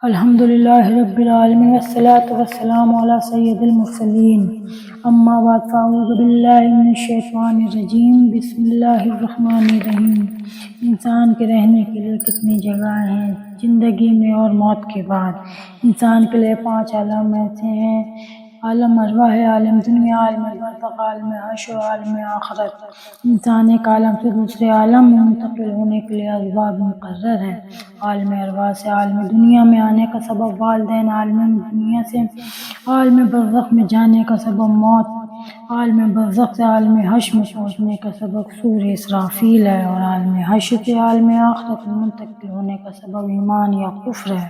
الحمد للہ رب العالمین والصلاة والسلام علی سید المرسلین اما بعد فاعوذ باللہ من الشیطان الرجیم بسم اللہ الرحمن الرحیم۔ انسان کے رہنے کے لیے کتنی جگہیں ہیں زندگی میں اور موت کے بعد۔ انسان کے لیے 5 عالم ایسے ہیں: عالم ارواح ہے، عالم دنیا، عالم برزخ، عالم حشر اور عالم آخرت۔ انسان ایک عالم سے دوسرے عالم میں منتقل ہونے کے لیے اسباب مقرر ہیں۔ عالم ارواح سے عالم دنیا میں آنے کا سبب والدین، عالم دنیا سے عالم برزخ میں جانے کا سبب موت، عالم برزخ سے عالم حشر میں پہنچنے کا سبب سور اسرافیل ہے، اور عالم حشر سے عالم آخرت میں منتقل ہونے کا سبب ایمان یا کفر ہے۔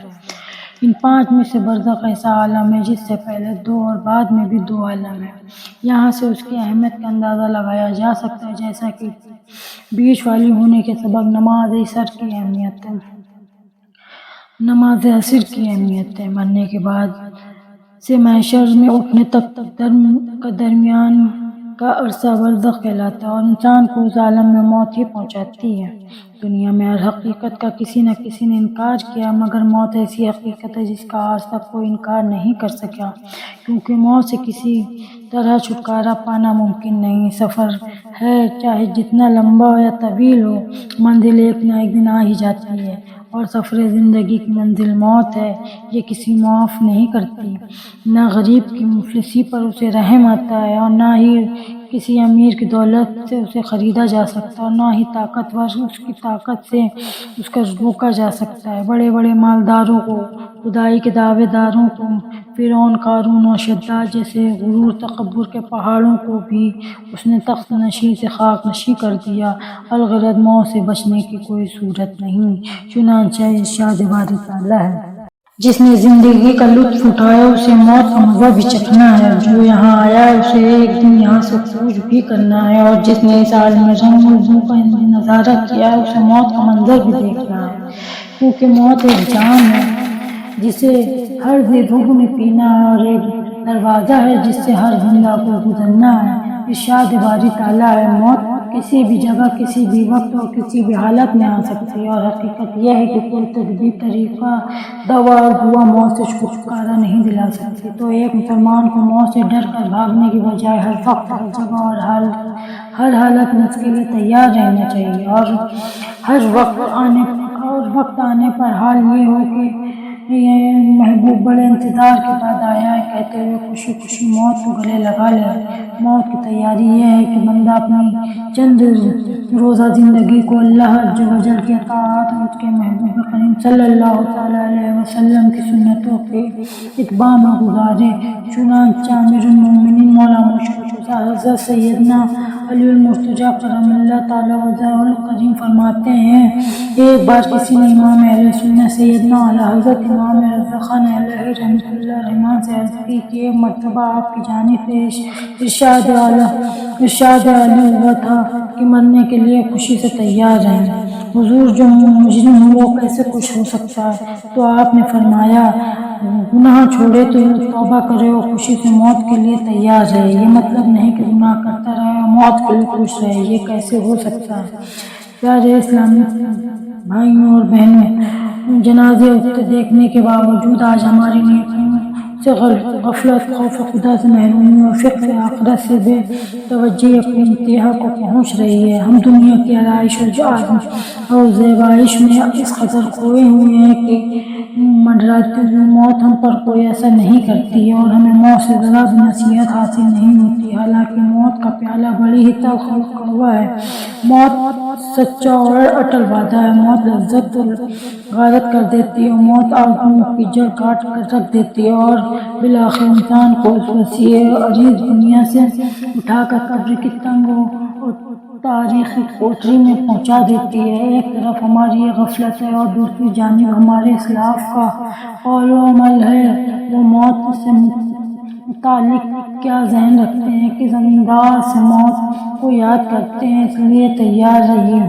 ان 5 میں سے برزخ ایسا عالم ہے جس سے پہلے 2 اور بعد میں بھی 2 عالم ہیں۔ یہاں سے اس کی اہمیت کا اندازہ لگایا جا سکتا ہے، جیسا کہ بیچ والی ہونے کے سبب نماز عصر کی اہمیت ہے۔ نماز عصر کی اہمیت ہے۔ مرنے کے بعد سے محشر میں اٹھنے تک کا درمیان کا عرصہ برزخ کہلاتا ہے، اور انسان کو اس عالم میں موت ہی پہنچاتی ہے۔ دنیا میں ہر حقیقت کا کسی نہ کسی نے انکار کیا، مگر موت ایسی حقیقت ہے جس کا آج تک کوئی انکار نہیں کر سکا، کیونکہ موت سے کسی طرح چھٹکارا پانا ممکن نہیں۔ سفر ہے چاہے جتنا لمبا یا طویل ہو، منزل ایک نہ ایک دن آ ہی جاتی ہے، اور سفر زندگی کی منزل موت ہے، یہ کسی معاف نہیں کرتی۔ نہ غریب کی مفلسی پر اسے رحم آتا ہے، اور نہ ہی کسی امیر کی دولت سے اسے خریدا جا سکتا، اور نہ ہی طاقتور اس کی طاقت سے اس کا روکا جا سکتا ہے۔ بڑے بڑے مالداروں کو، خدائی کے دعوے داروں کو، فرعون، قارون اور شداد جیسے غرور تکبر کے پہاڑوں کو بھی اس نے تخت نشین سے خاک نشین کر دیا۔ الغرض موت سے بچنے کی کوئی صورت نہیں، چنانچہ ارشاد باری تعالیٰ ہے: جس نے زندگی کا لطف اٹھایا اسے موت کا مزہ بھی چکھنا ہے، جو یہاں آیا ہے اسے ایک دن یہاں سے کوچ بھی کرنا ہے، اور جس نے اس عالم رنگ و بو کا نظارہ کیا ہے اسے موت کا منظر بھی دیکھنا ہے، کیونکہ موت ایک جام ہے جسے ہر ذی روح نے پینا ہے، اور ایک دروازہ ہے جس سے ہر زندہ کو گزرنا ہے۔ ارشاد باری تعالیٰ ہے: موت کسی بھی جگہ، کسی بھی وقت اور کسی بھی حالت میں آ سکتی ہے، اور حقیقت یہ ہے کہ کوئی تدبیر، طریقہ، دوا اور دعا موت سے چھٹکارا نہیں دلا سکتی۔ تو ایک مسلمان کو موت سے ڈر کر بھاگنے کی بجائے ہر وقت، ہر جگہ اور ہر حالت میں اس کے لیے تیار رہنا چاہیے، اور ہر وقت آنے پر حال یہ ہو کہ یہ محبوب بڑے انتظار کے بعد آیا ہے کہتے ہوئے خوشی خوشی موت کو گلے لگا لے۔ موت کی تیاری یہ ہے کہ بندہ اپنی چند روزہ زندگی کو اللہ عز و جل کی اطاعت اور اس کے محبوب کریم صلی اللہ تعالیٰ علیہ وسلم کی سنتوں کے اتباع میں گزارے۔ چنانچہ امیر المومنین مولا مشکل کشا حضرت سیدنا علی المرتضیٰ کرم اللہ تعالیٰ وجہہ الکریم فرماتے ہیں: ایک بار کسی نے امام اہل سنت سیدنا اعلیٰ حضرت امام رضا خان علیہ رحمۃ اللہ الرحمن سے عرض کی کہ ایک مرتبہ آپ کی جانب ارشاد عالی ہوا تھا کہ مرنے کے لیے خوشی سے تیار رہیں۔ حضور، جو مجرم ہو وہ کیسے خوش ہو سکتا ہے؟ تو آپ نے فرمایا: گناہ چھوڑے تو توبہ کرے اور خوشی سے موت کے لیے تیار رہے۔ یہ مطلب نہیں کہ گناہ کرتا رہے اور موت کے لیے خوش رہے، یہ کیسے ہو سکتا ہے؟ پیارے اسلامی بھائیوں اور بہنوں، جنازے اٹھتے دیکھنے کے باوجود آج ہماری نیکیوں سے غفلت، خوف خدا سے محرومی اور فکر آخرت سے بے توجہی اپنی انتہا کو پہنچ رہی ہے۔ ہم دنیا کی آرائش اور زیبائش میں اس قدر کھوئے ہوئے ہیں کہ منڈلاتی ہوئی موت ہم پر کوئی اثر نہیں کرتی ہے، اور ہمیں موت سے ذرا بھی نصیحت حاصل نہیں ہوتی، حالانکہ موت کا پیالہ بڑی ہی تلخ اور کڑوا ہے۔ موت سچا اور اٹل وعدہ ہے، موت لذت کو غارت کر دیتی ہے، موت آرزوؤں کی جڑ کاٹ کر رکھ دیتی ہے، اور بالآخر انسان کو اس وسیع عریض دنیا سے اٹھا کر قبر کی تنگ اور تاریخی کوٹری میں پہنچا دیتی ہے۔ ایک طرف ہماری یہ غفلت ہے اور دوسری جانب ہمارے اسلاف کا قول و عمل ہے۔ وہ موت سے متعلق کیا ذہن رکھتے ہیں کہ زمیندار سے موت کو یاد کرتے ہیں، اس لیے تیار رہیے۔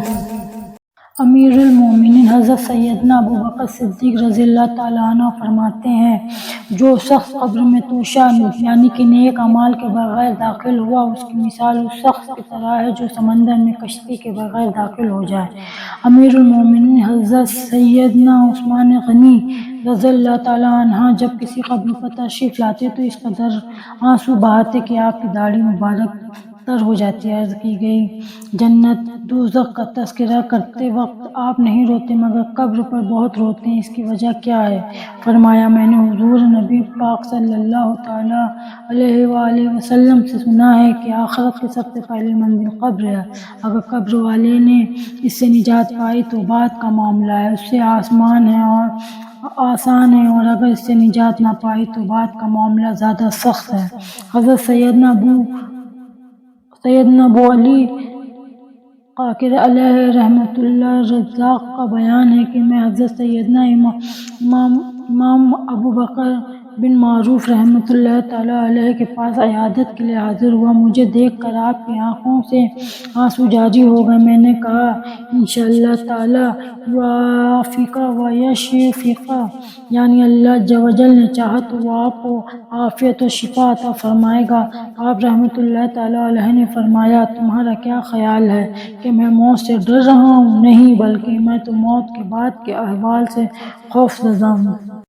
امیر المومنین حضرت سیدنا ابو بکر صدیق رضی اللہ تعالیٰ عنہ فرماتے ہیں، جو شخص قبر میں توشہ یعنی کہ نیک اعمال کے بغیر داخل ہوا، اس کی مثال اس شخص کی طرح ہے جو سمندر میں کشتی کے بغیر داخل ہو جائے۔ امیر المومنین حضرت سیدنا عثمان غنی رضی اللہ تعالیٰ عنہ جب کسی قبر پر تشریف لاتے تو اس قدر آنسو بہاتے کہ آپ کی داڑھی مبارک تر ہو جاتی۔ عرض کی گئی، جنت دوزخ کا تذکرہ کرتے وقت آپ نہیں روتے مگر قبر پر بہت روتے ہیں، اس کی وجہ کیا ہے؟ فرمایا، میں نے حضور نبی پاک صلی اللہ تعالیٰ علیہ وآلہ وسلم سے سنا ہے کہ آخرت کی سب سے پہلی منزل قبر ہے، اگر قبر والے نے اس سے نجات پائی تو بعد کا معاملہ ہے، اس سے آسان ہے، اور اگر اس سے نجات نہ پائی تو بعد کا معاملہ زیادہ سخت ہے۔ حضرت سیدنا ابو علی قاکر علیہ رحمۃ اللہ رزاق کا بیان ہے کہ میں حضرت سیدنا امام ابو بکر بن معروف رحمۃ اللہ تعالیٰ علیہ کے پاس عیادت کے لیے حاضر ہوا۔ مجھے دیکھ کر آپ کی آنکھوں سے آنسو جاری ہو گئے۔ میں نے کہا، انشاءاللہ تعالیٰ یعافیک و یشفیک، یعنی اللہ عز و جل نے چاہا تو وہ آپ کو عافیت و شفا عطا فرمائے گا۔ آپ رحمۃ اللہ تعالیٰ علیہ نے فرمایا، تمہارا کیا خیال ہے کہ میں موت سے ڈر رہا ہوں؟ نہیں، بلکہ میں تو موت کے بعد کے احوال سے خوف زدہ ہوں۔